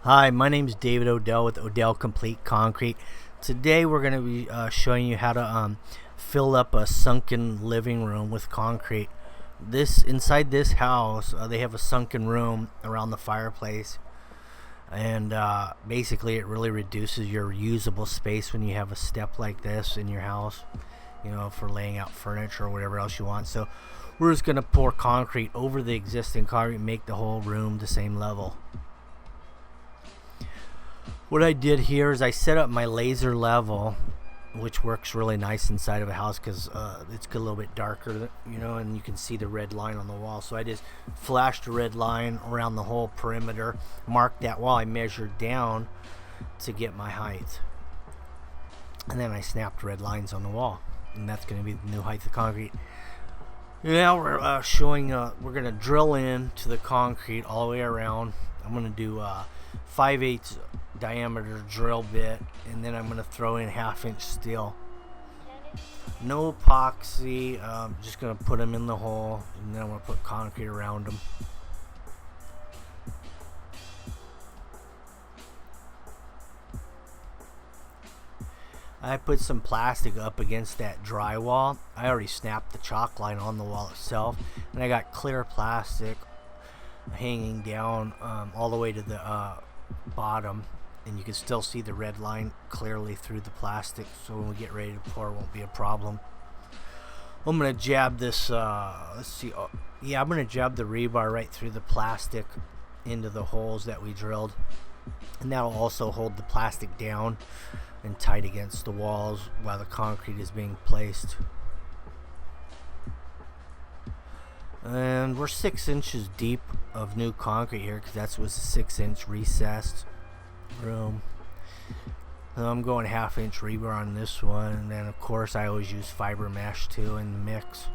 Hi, my name is David Odell with OdellCompleteConcrete. Today we're going to be showing you how to fill up a sunken living room with concrete. Inside this house, they have a sunken room around the fireplace, and basically it really reduces your usable space when you have a step like this in your house, for laying out furniture or whatever else you want. So we're just going to pour concrete over the existing concrete and make the whole room the same level. What I did here is I set up my laser level, which works really nice inside of a house because it's a little bit darker, and you can see the red line on the wall. So I just flashed a red line around the whole perimeter, marked that wall. I measured down to get my height, and then I snapped red lines on the wall, and that's going to be the new height of concrete. Now we're we're going to drill into the concrete all the way around. I'm going to do 5/8 diameter drill bit, and then I'm going to throw in 1/2-inch steel. No epoxy, just going to put them in the hole, and then I'm going to put concrete around them. I put some plastic up against that drywall. I already snapped the chalk line on the wall itself, and I got clear plastic hanging down all the way to the bottom, and you can still see the red line clearly through the plastic, so when we get ready to pour it won't be a problem. I'm going to jab this I'm going to jab the rebar right through the plastic into the holes that we drilled, and that'll also hold the plastic down and tight against the walls while the concrete is being placed. And we're 6 inches deep of new concrete here because that was a 6-inch recessed room. And I'm going 1/2-inch rebar on this one, and then of course I always use fiber mesh too in the mix.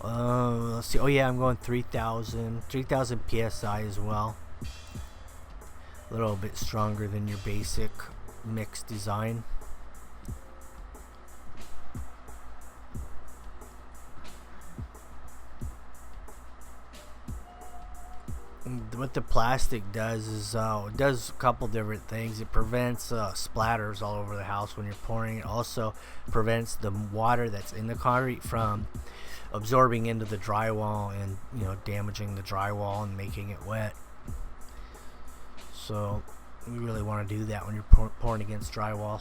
Let's see. Oh yeah, I'm going 3,000 psi as well. A little bit stronger than your basic mix design. What the plastic does is it does a couple different things. It prevents splatters all over the house when you're pouring. It also prevents the water that's in the concrete from absorbing into the drywall and damaging the drywall and making it wet. So you really want to do that when you're pouring against drywall.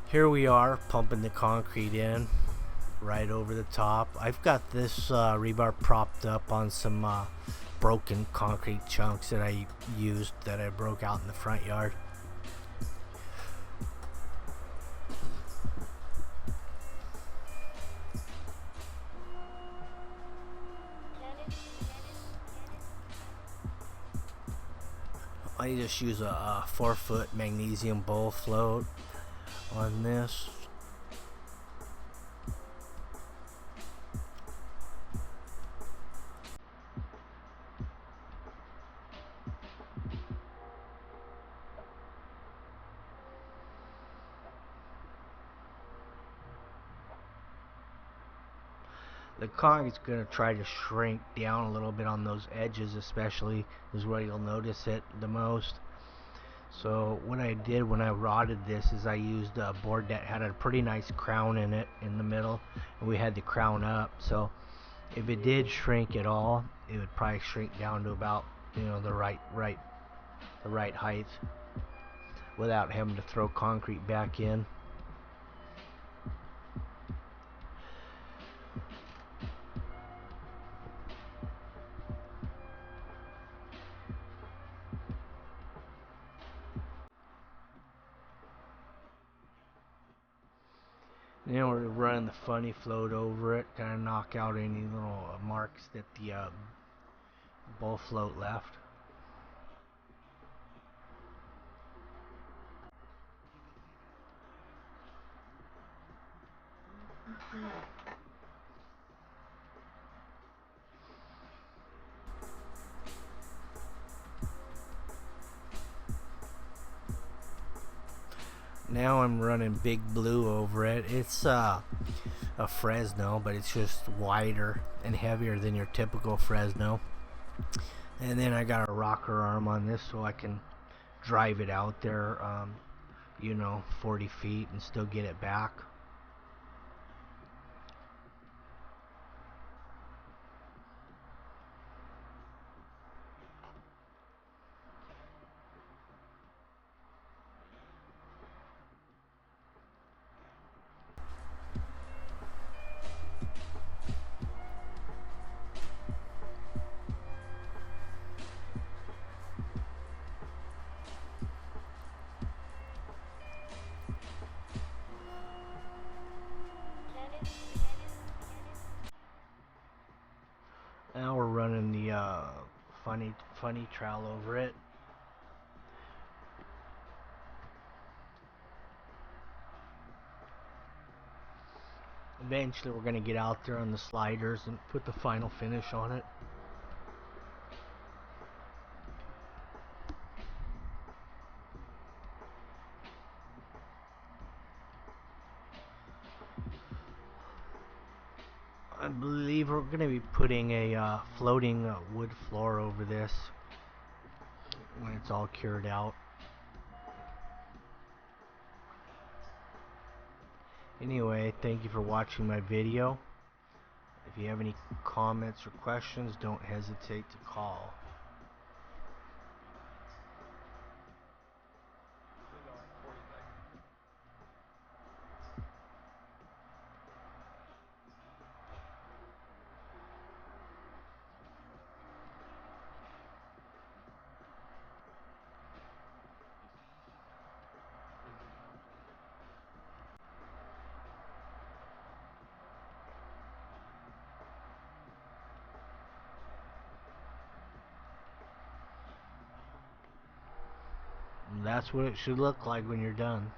Here we are pumping the concrete in right over the top. I've got this rebar propped up on some broken concrete chunks that I used that I broke out in the front yard. I just use a 4-foot magnesium bowl float on this. The concrete's going to try to shrink down a little bit on those edges, especially is where you'll notice it the most. So what I did when I rodded this is I used a board that had a pretty nice crown in it in the middle, and we had the crown up, so if it did shrink at all, it would probably shrink down to about the right height without having to throw concrete back in. Now we're running the funny float over it, kind of knock out any little marks that the bowl float left. Now I'm running Big Blue over it. It's a Fresno, but it's just wider and heavier than your typical Fresno. And then I got a rocker arm on this so I can drive it out there, 40 feet and still get it back. Now we're running the funny trowel over it. Eventually we're going to get out there on the sliders and put the final finish on it. I believe we're going to be putting a floating wood floor over this when it's all cured out. Anyway, thank you for watching my video. If you have any comments or questions, don't hesitate to call. And that's what it should look like when you're done.